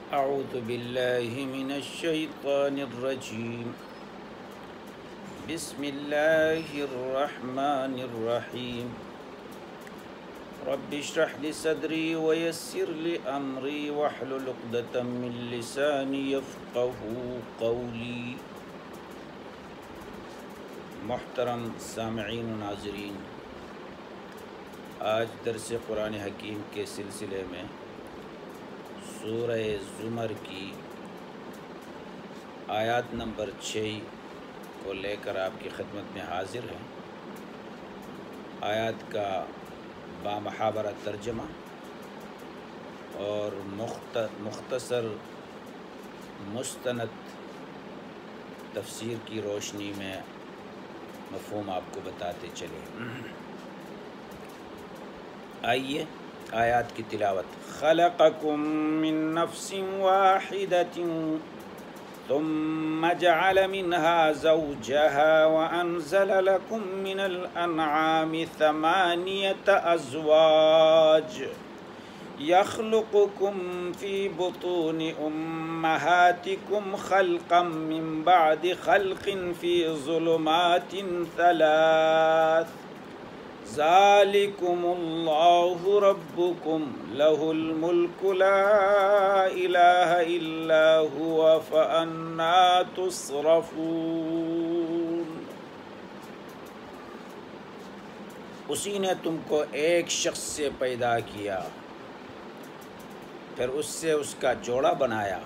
أعوذ بالله من الشيطان الرجيم بسم الله الرحمن الرحيم رب اشرح لي صدري ويسر لي أمري واحلل عقدة من لساني يفقهوا قولي۔ محترم سامعین و ناظرین، آج درس قرآن حکیم کے سلسلے میں سورہ زمر کی آیات نمبر 6 کو لے کر آپ کی خدمت میں حاضر ہیں۔ آیات کا بامحاورہ ترجمہ اور مختصر مستند تفسیر کی روشنی میں مفہوم آپ کو بتاتے چلے۔ آئیے آیات کی تلاوت۔ خلقکم من نفس واحدۃ ثم جعل منها زوجها وأنزل لكم من الأنعام 8 أزواج يخلقكم في بطون أمهاتكم خلقا من بعد خلق في ظلمات 3 ذالکم اللہ ربکم لہ الملک لا الہ الا ہوا فأنا تصرفون۔ اسی نے تم کو ایک شخص سے پیدا کیا، پھر اس سے اس کا جوڑا بنایا،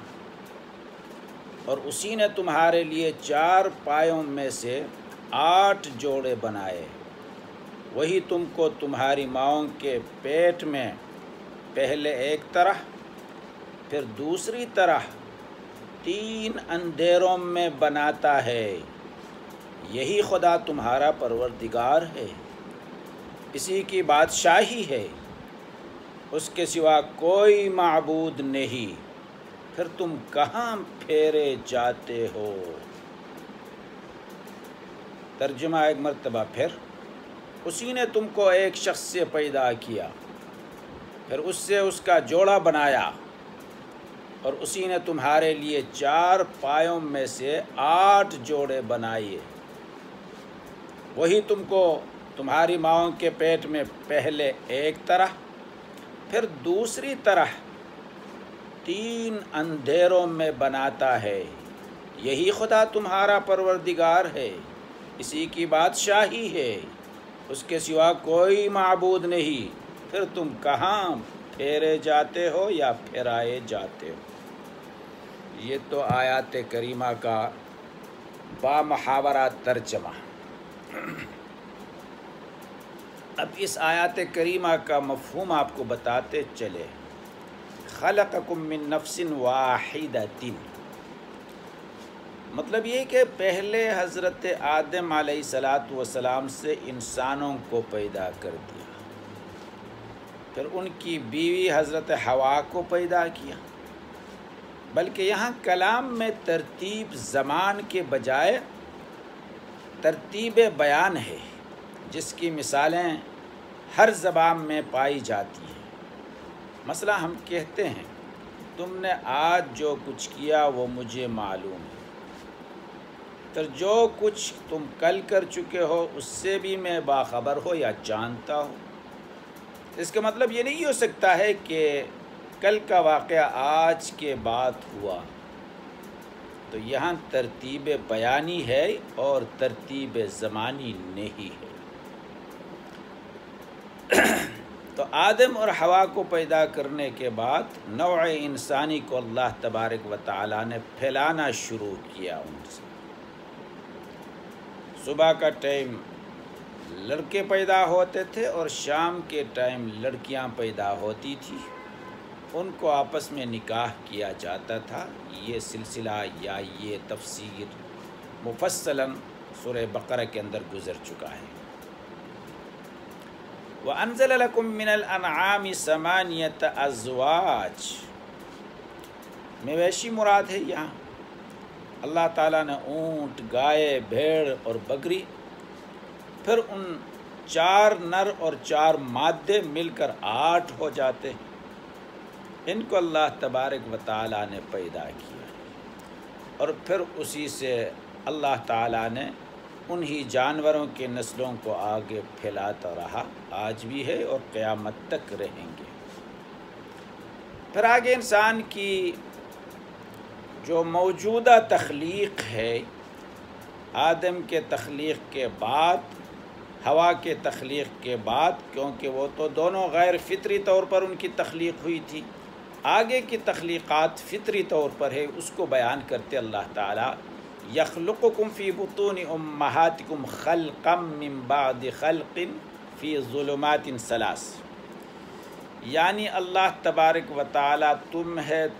اور اسی نے تمہارے لیے 4 پایوں میں سے 8 جوڑے بنائے۔ وہی تم کو تمہاری ماؤں کے پیٹ میں پہلے ایک طرح پھر دوسری طرح 3 اندھیروں میں بناتا ہے۔ یہی خدا تمہارا پروردگار ہے، اسی کی بادشاہی ہے، اس کے سوا کوئی معبود نہیں، پھر تم کہاں پھیرے جاتے ہو۔ ترجمہ ایک مرتبہ پھر۔ اسی نے تم کو ایک شخص سے پیدا کیا، پھر اس سے اس کا جوڑا بنایا، اور اسی نے تمہارے لیے 4 پایوں میں سے 8 جوڑے بنائے۔ وہی تم کو تمہاری ماؤں کے پیٹ میں پہلے ایک طرح پھر دوسری طرح 3 اندھیروں میں بناتا ہے۔ یہی خدا تمہارا پروردگار ہے، اسی کی بادشاہی ہے، اس کے سوا کوئی معبود نہیں، پھر تم کہاں پھیرے جاتے ہو یا پھرائے جاتے ہو۔ یہ تو آیات کریمہ کا بامحاورہ ترجمہ۔ اب اس آیات کریمہ کا مفہوم آپ کو بتاتے چلے۔ خلقکم من نفس واحدۃ، مطلب یہ کہ پہلے حضرت آدم علیہ السلام سے انسانوں کو پیدا کر دیا، پھر ان کی بیوی حضرت حوا کو پیدا کیا، بلکہ یہاں کلام میں ترتیب زمان کے بجائے ترتیب بیان ہے، جس کی مثالیں ہر زبان میں پائی جاتی ہیں۔ مثلا ہم کہتے ہیں تم نے آج جو کچھ کیا وہ مجھے معلوم ہے، پھر جو کچھ تم کل کر چکے ہو اس سے بھی میں باخبر ہو یا جانتا ہوں۔ اس کا مطلب یہ نہیں ہو سکتا ہے کہ کل کا واقعہ آج کے بعد ہوا۔ تو یہاں ترتیب بیانی ہے اور ترتیب زمانی نہیں ہے۔ تو آدم اور حوا کو پیدا کرنے کے بعد نوع انسانی کو اللہ تبارک و تعالیٰ نے پھیلانا شروع کیا ان سے۔ صبح کا ٹائم لڑکے پیدا ہوتے تھے اور شام کے ٹائم لڑکیاں پیدا ہوتی تھی، ان کو آپس میں نکاح کیا جاتا تھا۔ یہ سلسلہ یا یہ تفسیر مفصلاً سورہ بقرہ کے اندر گزر چکا ہے۔ وَأَنزَلَ لَكُم مِّنَ الْأَنْعَامِ 8 أَزْوَاجٍ، مویشی مراد ہے یہاں۔ اللہ تعالیٰ نے اونٹ، گائے، بھیڑ اور بکری، پھر ان 4 نر اور 4 مادے مل کر 8 ہو جاتے ہیں۔ ان کو اللہ تبارک و تعالیٰ نے پیدا کیا اور پھر اسی سے اللہ تعالیٰ نے انہی جانوروں کے نسلوں کو آگے پھیلاتا رہا، آج بھی ہے اور قیامت تک رہیں گے۔ پھر آگے انسان کی جو موجودہ تخلیق ہے، آدم کے تخلیق کے بعد، ہوا کے تخلیق کے بعد، کیونکہ وہ تو دونوں غیر فطری طور پر ان کی تخلیق ہوئی تھی، آگے کی تخلیقات فطری طور پر ہے، اس کو بیان کرتے اللہ تعالیٰ یخلقکم فی بطون امہاتکم خلقا من بعد خلق فی ظلمات ثلاث، یعنی اللہ تبارک و تعالیٰ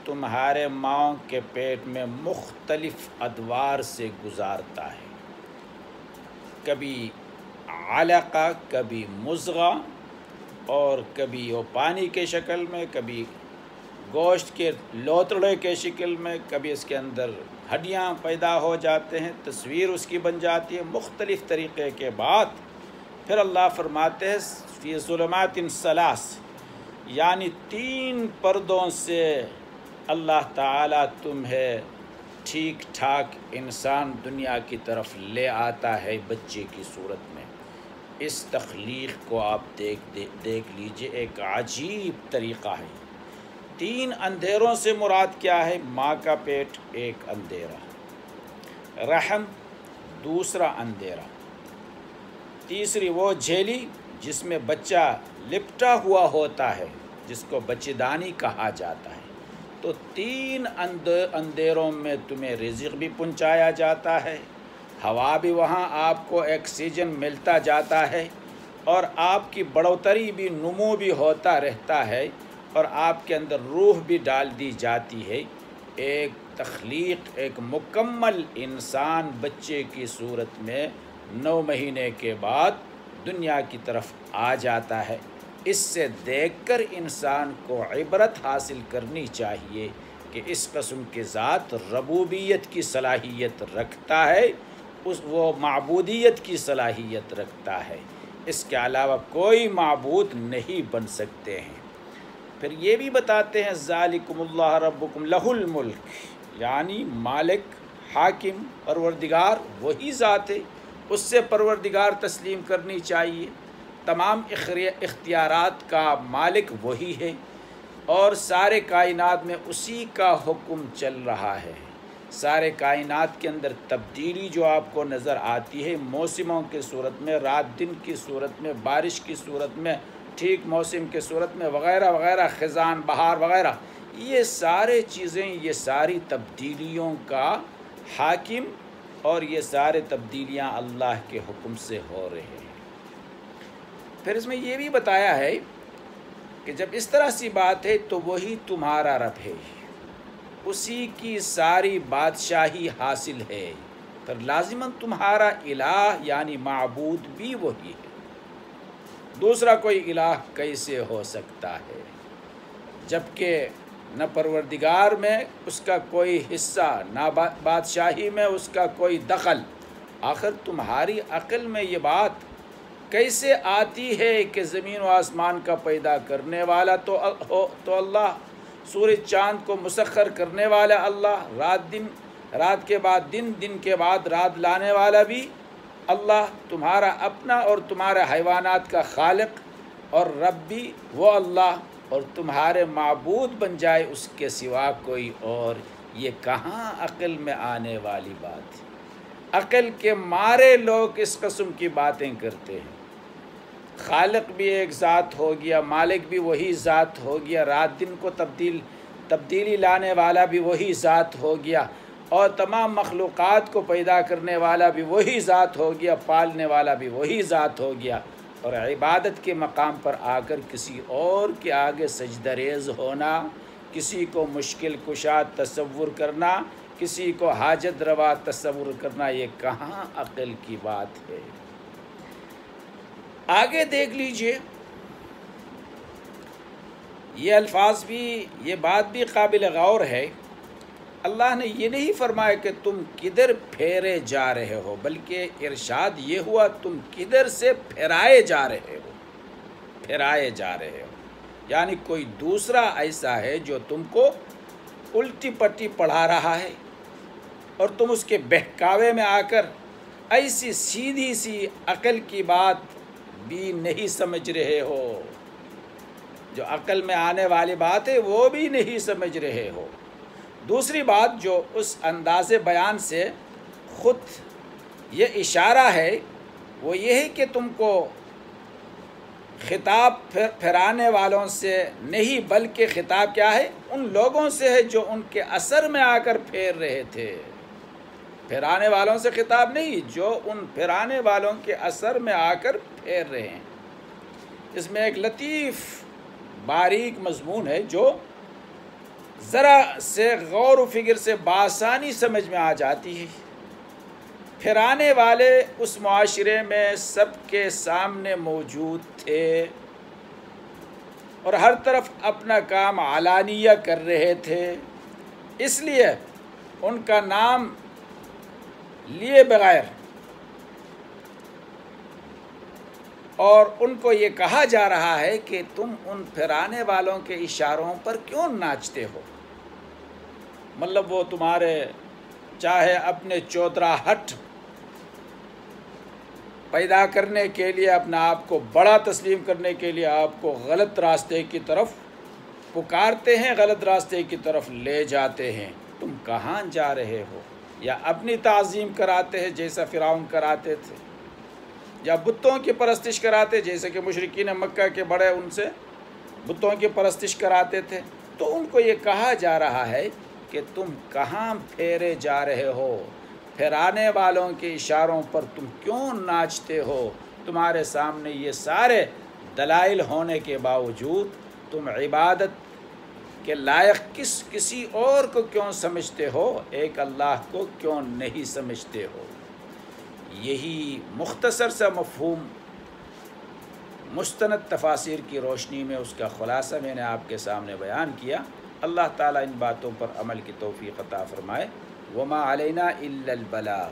تمہارے ماؤں کے پیٹ میں مختلف ادوار سے گزارتا ہے، کبھی علقہ، کبھی مضغہ، اور کبھی وہ پانی کے شکل میں، کبھی گوشت کے لوتڑے کے شکل میں، کبھی اس کے اندر ہڈیاں پیدا ہو جاتے ہیں، تصویر اس کی بن جاتی ہے، مختلف طریقے کے بعد پھر اللہ فرماتے ہیں فی ظلمات ثلاث، یعنی 3 پردوں سے اللہ تعالیٰ تمہیں ٹھیک ٹھاک انسان دنیا کی طرف لے آتا ہے بچے کی صورت میں۔ اس تخلیق کو آپ دیکھ لیجئے، ایک عجیب طریقہ ہے۔ 3 اندھیروں سے مراد کیا ہے؟ ماں کا پیٹ ایک اندھیرا، رحم دوسرا اندھیرا، تیسری وہ جھیلی جس میں بچہ لپٹا ہوا ہوتا ہے، جس کو بچے دانی کہا جاتا ہے۔ تو 3 اندھیروں میں تمہیں رزق بھی پہنچایا جاتا ہے، ہوا بھی وہاں آپ کو آکسیجن ملتا جاتا ہے، اور آپ کی بڑھوتری بھی، نمو بھی ہوتا رہتا ہے، اور آپ کے اندر روح بھی ڈال دی جاتی ہے۔ ایک تخلیق، ایک مکمل انسان بچے کی صورت میں 9 مہینے کے بعد دنیا کی طرف آ جاتا ہے۔ اس سے دیکھ کر انسان کو عبرت حاصل کرنی چاہیے کہ اس قسم کے ذات ربوبیت کی صلاحیت رکھتا ہے، وہ معبودیت کی صلاحیت رکھتا ہے، اس کے علاوہ کوئی معبود نہیں بن سکتے ہیں۔ پھر یہ بھی بتاتے ہیں ذالکم اللہ ربکم لہ الملک، یعنی مالک، حاکم، پروردگار وہی ذات ہے، اس سے پروردگار تسلیم کرنی چاہیے۔ تمام اختیارات کا مالک وہی ہے، اور سارے کائنات میں اسی کا حکم چل رہا ہے۔ سارے کائنات کے اندر تبدیلی جو آپ کو نظر آتی ہے، موسموں کی صورت میں، رات دن کی صورت میں، بارش کی صورت میں، ٹھیک موسم کے صورت میں، وغیرہ وغیرہ، خزان بہار وغیرہ، یہ سارے چیزیں، یہ ساری تبدیلیوں کا حاکم، اور یہ سارے تبدیلیاں اللہ کے حکم سے ہو رہے ہیں۔ پھر اس میں یہ بھی بتایا ہے کہ جب اس طرح سی بات ہے تو وہی تمہارا رب ہے، اسی کی ساری بادشاہی حاصل ہے، پھر لازماً تمہارا الہ یعنی معبود بھی وہی ہے۔ دوسرا کوئی الہ کیسے ہو سکتا ہے جبکہ نہ پروردگار میں اس کا کوئی حصہ، نہ بادشاہی میں اس کا کوئی دخل۔ آخر تمہاری عقل میں یہ بات کیسے آتی ہے کہ زمین و آسمان کا پیدا کرنے والا تو اللہ، سورج چاند کو مسخر کرنے والا اللہ، رات کے بعد دن، دن کے بعد رات لانے والا بھی اللہ، تمہارا اپنا اور تمہارے حیوانات کا خالق اور رب بھی وہ اللہ، اور تمہارے معبود بن جائے اس کے سوا کوئی اور، یہ کہاں عقل میں آنے والی بات ہے؟ عقل کے مارے لوگ اس قسم کی باتیں کرتے ہیں۔ خالق بھی ایک ذات ہو گیا، مالک بھی وہی ذات ہو گیا، رات دن کو تبدیلی لانے والا بھی وہی ذات ہو گیا، اور تمام مخلوقات کو پیدا کرنے والا بھی وہی ذات ہو گیا، پالنے والا بھی وہی ذات ہو گیا، اور عبادت کے مقام پر آ کر کسی اور کے آگے سجدہ ریز ہونا، کسی کو مشکل کشا تصور کرنا، کسی کو حاجت روا تصور کرنا، یہ کہاں عقل کی بات ہے؟ آگے دیکھ لیجئے، یہ الفاظ بھی، یہ بات بھی قابل غور ہے۔ اللہ نے یہ نہیں فرمایا کہ تم کدھر پھیرے جا رہے ہو، بلکہ ارشاد یہ ہوا تم کدھر سے پھرائے جا رہے ہو، پھرائے جا رہے ہو، یعنی کوئی دوسرا ایسا ہے جو تم کو الٹی پٹی پڑھا رہا ہے اور تم اس کے بہکاوے میں آ کر ایسی سیدھی سی عقل کی بات بھی نہیں سمجھ رہے ہو، جو عقل میں آنے والی بات ہے وہ بھی نہیں سمجھ رہے ہو۔ دوسری بات جو اس انداز بیان سے خود یہ اشارہ ہے وہ یہ ہے کہ تم کو خطاب پھرانے والوں سے نہیں، بلکہ خطاب کیا ہے؟ ان لوگوں سے ہے جو ان کے اثر میں آ کر پھیر رہے تھے۔ پھرانے والوں سے خطاب نہیں، جو ان پھرانے والوں کے اثر میں آ کر پھیر رہے ہیں۔ اس میں ایک لطیف باریک مضمون ہے جو ذرا سے غور و فکر سے بآسانی سمجھ میں آ جاتی ہے۔ پھرانے والے اس معاشرے میں سب کے سامنے موجود تھے اور ہر طرف اپنا کام علانیہ کر رہے تھے، اس لیے ان کا نام لیے بغیر اور ان کو یہ کہا جا رہا ہے کہ تم ان پھرانے والوں کے اشاروں پر کیوں ناچتے ہو؟ مطلب وہ تمہارے چاہے اپنے چودراہٹ پیدا کرنے کے لیے، اپنا آپ کو بڑا تسلیم کرنے کے لیے آپ کو غلط راستے کی طرف پکارتے ہیں، غلط راستے کی طرف لے جاتے ہیں۔ تم کہاں جا رہے ہو؟ یا اپنی تعظیم کراتے ہیں جیسا فرعون کراتے تھے، یا بتوں کی پرستش کراتے جیسے کہ مشرکین مکہ کے بڑے ان سے بتوں کی پرستش کراتے تھے۔ تو ان کو یہ کہا جا رہا ہے کہ تم کہاں پھیرے جا رہے ہو؟ پھرانے والوں کے اشاروں پر تم کیوں ناچتے ہو؟ تمہارے سامنے یہ سارے دلائل ہونے کے باوجود تم عبادت کے لائق کسی اور کو کیوں سمجھتے ہو؟ ایک اللہ کو کیوں نہیں سمجھتے ہو؟ یہی مختصر سا مفہوم مستند تفاسیر کی روشنی میں اس کا خلاصہ میں نے آپ کے سامنے بیان کیا۔ اللہ تعالیٰ ان باتوں پر عمل کی توفیق عطا فرمائے۔ وما علینا الا البلاغ۔